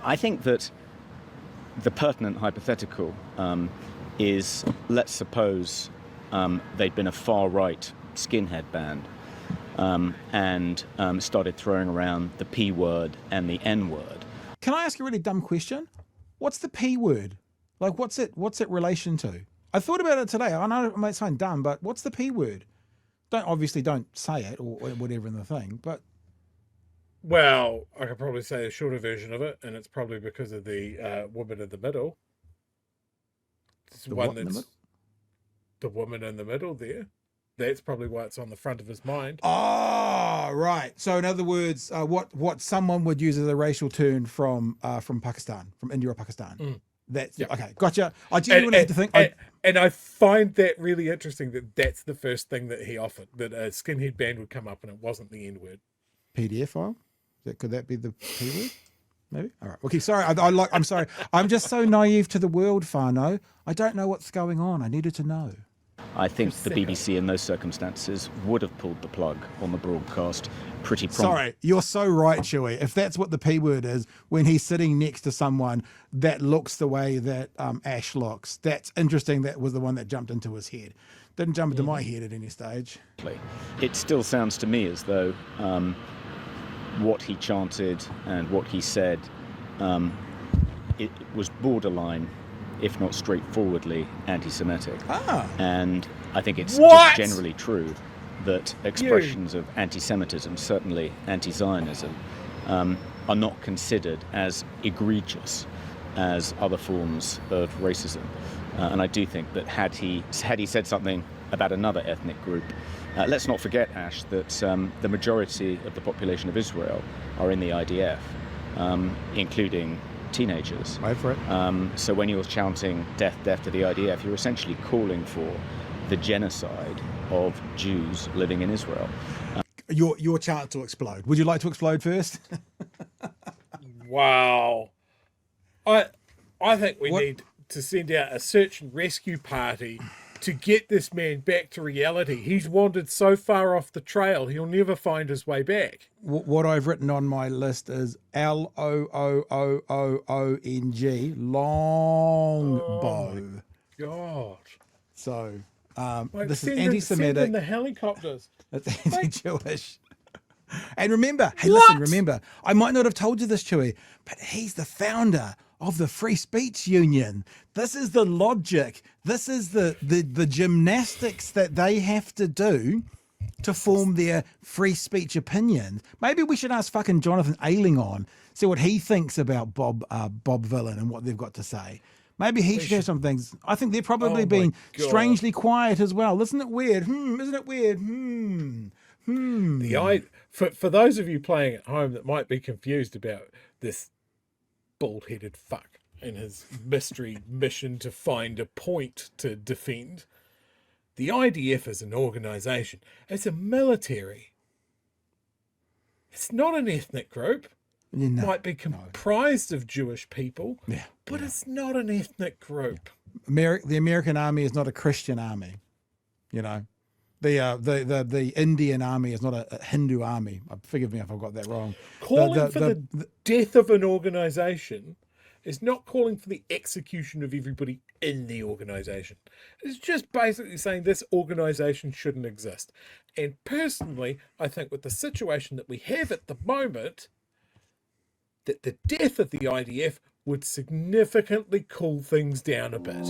I think that the pertinent hypothetical is, let's suppose they'd been a far-right skinhead band and started throwing around the P word and the N word. Can I ask a really dumb question? What's the P word? Like, what's it relation to? I thought about it today. I know it might sound dumb, but what's the P word? Don't say it or whatever in the thing, but... Well, I could probably say a shorter version of it, and it's probably because of the woman in the middle. It's The one what in the that's the woman in the middle there. That's probably why it's on the front of his mind. Oh, right. So in other words, what someone would use as a racial term from Pakistan, from India or Pakistan. That's okay. Gotcha. I genuinely had to think. And I find that really interesting that that's the first thing that he offered, that a skinhead band would come up and it wasn't the N word. PDF file. Could that be the P word? Maybe. All right. Okay. Sorry. I'm sorry. I'm just so naive to the world, Fano. I don't know what's going on. I needed to know. I think the BBC in those circumstances would have pulled the plug on the broadcast pretty promptly. Sorry, you're so right, Chewie. If that's what the P word is, when he's sitting next to someone that looks the way that Ash looks, that's interesting. That was the one that jumped into his head. Didn't jump into my head at any stage. It still sounds to me as though what he chanted and what he said, it was borderline, if not straightforwardly, anti-Semitic. And I think it's just generally true that expressions of anti-Semitism, certainly anti-Zionism, are not considered as egregious as other forms of racism. And I do think that had he said something about another ethnic group, let's not forget, Ash, that the majority of the population of Israel are in the IDF, including teenagers. Wait for it. So when you're chanting death, death to the IDF, you're essentially calling for the genocide of Jews living in Israel. Your chance to explode. Would you like to explode first? Wow. I think we need to send out a search and rescue party to get this man back to reality. He's wandered so far off the trail, he'll never find his way back. What I've written on my list is LOOOOONG, long bow. God. So Like, this is anti-Semitic. Send in the helicopters. It's anti-Jewish. And remember, remember, I might not have told you this, Chewie, but he's the founder of the Free Speech Union. This is the logic. This is the gymnastics that they have to do to form their free speech opinions. Maybe we should ask fucking Jonathan Ailing on, see what he thinks about Bob Villain and what they've got to say. Maybe he should have some things. I think they're probably being strangely quiet as well. Isn't it weird? Isn't it weird? For those of you playing at home that might be confused about this bald-headed fuck in his mystery mission to find a point to defend, the IDF is an organisation. It's a military. It's not an ethnic group. It might be comprised of Jewish people, but it's not an ethnic group. The American army is not a Christian army. You know, the Indian army is not a Hindu army. Forgive me if I've got that wrong. Calling for the death of an organisation is not calling for the execution of everybody in the organisation. It's just basically saying this organisation shouldn't exist. And personally, I think with the situation that we have at the moment, that the death of the IDF would significantly cool things down a bit.